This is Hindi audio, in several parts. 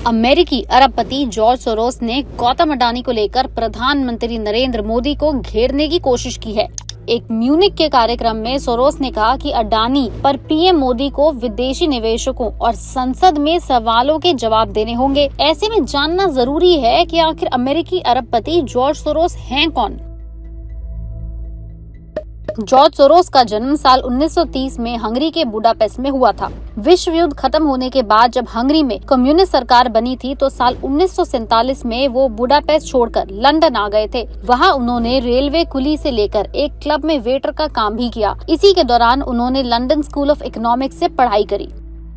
अमेरिकी अरबपति जॉर्ज सोरोस ने गौतम अडानी को लेकर प्रधानमंत्री नरेंद्र मोदी को घेरने की कोशिश की है। एक म्यूनिक के कार्यक्रम में सोरोस ने कहा कि अडानी पर पीएम मोदी को विदेशी निवेशकों और संसद में सवालों के जवाब देने होंगे। ऐसे में जानना जरूरी है कि आखिर अमेरिकी अरबपति जॉर्ज सोरोस हैं कौन। जॉर्ज सोरोस का जन्म साल 1930 में हंगरी के बुडापेस्ट में हुआ था। विश्व युद्ध खत्म होने के बाद जब हंगरी में कम्युनिस्ट सरकार बनी थी तो साल 1947 में वो बुडापेस्ट छोड़कर लंदन आ गए थे। वहाँ उन्होंने रेलवे कुली से लेकर एक क्लब में वेटर का काम भी किया। इसी के दौरान उन्होंने लंदन स्कूल ऑफ इकोनॉमिक्स से पढ़ाई करी।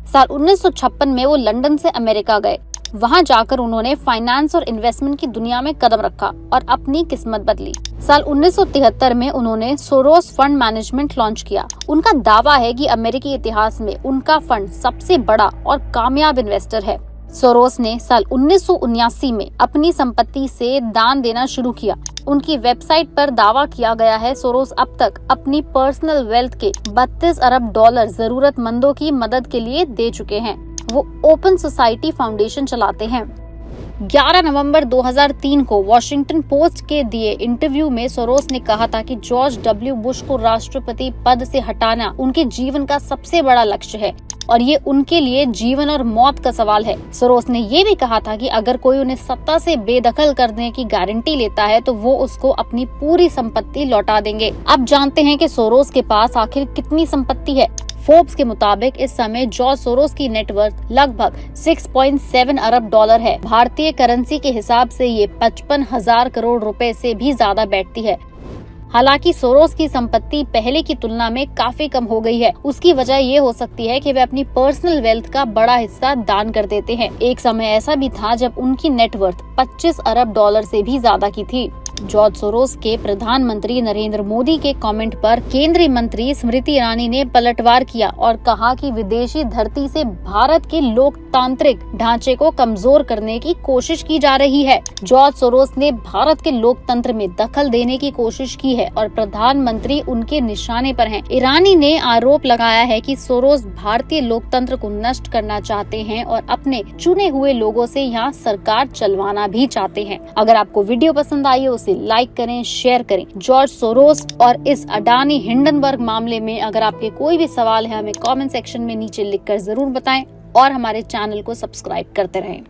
साल 1956 में वो लंदन से अमेरिका गए। वहां जाकर उन्होंने फाइनेंस और इन्वेस्टमेंट की दुनिया में कदम रखा और अपनी किस्मत बदली। साल 1973 में उन्होंने सोरोस फंड मैनेजमेंट लॉन्च किया। उनका दावा है कि अमेरिकी इतिहास में उनका फंड सबसे बड़ा और कामयाब इन्वेस्टर है। सोरोस ने साल 1979 में अपनी संपत्ति से दान देना शुरू किया। उनकी वेबसाइट पर दावा किया गया है सोरोस अब तक अपनी पर्सनल वेल्थ के 32 अरब डॉलर जरूरतमंदों की मदद के लिए दे चुके हैं। वो ओपन सोसाइटी फाउंडेशन चलाते हैं। 11 नवंबर 2003 को वॉशिंगटन पोस्ट के दिए इंटरव्यू में सोरोस ने कहा था कि जॉर्ज डब्ल्यू बुश को राष्ट्रपति पद से हटाना उनके जीवन का सबसे बड़ा लक्ष्य है और ये उनके लिए जीवन और मौत का सवाल है। सोरोस ने ये भी कहा था कि अगर कोई उन्हें सत्ता से बेदखल करने की गारंटी लेता है तो वो उसको अपनी पूरी संपत्ति लौटा देंगे। अब जानते हैं कि सोरोस के पास आखिर कितनी संपत्ति है। फोर्ब्स के मुताबिक इस समय जॉर्ज सोरोस की नेटवर्थ लगभग 6.7 अरब डॉलर है। भारतीय करेंसी के हिसाब से ये 55,000 करोड़ रुपए से भी ज्यादा बैठती है। हालांकि सोरोस की संपत्ति पहले की तुलना में काफी कम हो गई है। उसकी वजह ये हो सकती है कि वे अपनी पर्सनल वेल्थ का बड़ा हिस्सा दान कर देते हैं। एक समय ऐसा भी था जब उनकी नेटवर्थ 25 अरब डॉलर से भी ज्यादा की थी। जॉर्ज सोरोस के प्रधानमंत्री नरेंद्र मोदी के कमेंट पर केंद्रीय मंत्री स्मृति ईरानी ने पलटवार किया और कहा कि विदेशी धरती से भारत के लोकतांत्रिक ढांचे को कमजोर करने की कोशिश की जा रही है। जॉर्ज सोरोस ने भारत के लोकतंत्र में दखल देने की कोशिश की है और प्रधानमंत्री उनके निशाने पर हैं। ईरानी ने आरोप लगाया है कि सोरोस भारतीय लोकतंत्र को नष्ट करना चाहते हैं और अपने चुने हुए लोगों से यहाँ सरकार चलवाना भी चाहते हैं। अगर आपको वीडियो पसंद आई हो लाइक करें, शेयर करें। जॉर्ज सोरोस और इस अडानी हिंडनबर्ग मामले में अगर आपके कोई भी सवाल है हमें कमेंट सेक्शन में नीचे लिखकर जरूर बताएं और हमारे चैनल को सब्सक्राइब करते रहें।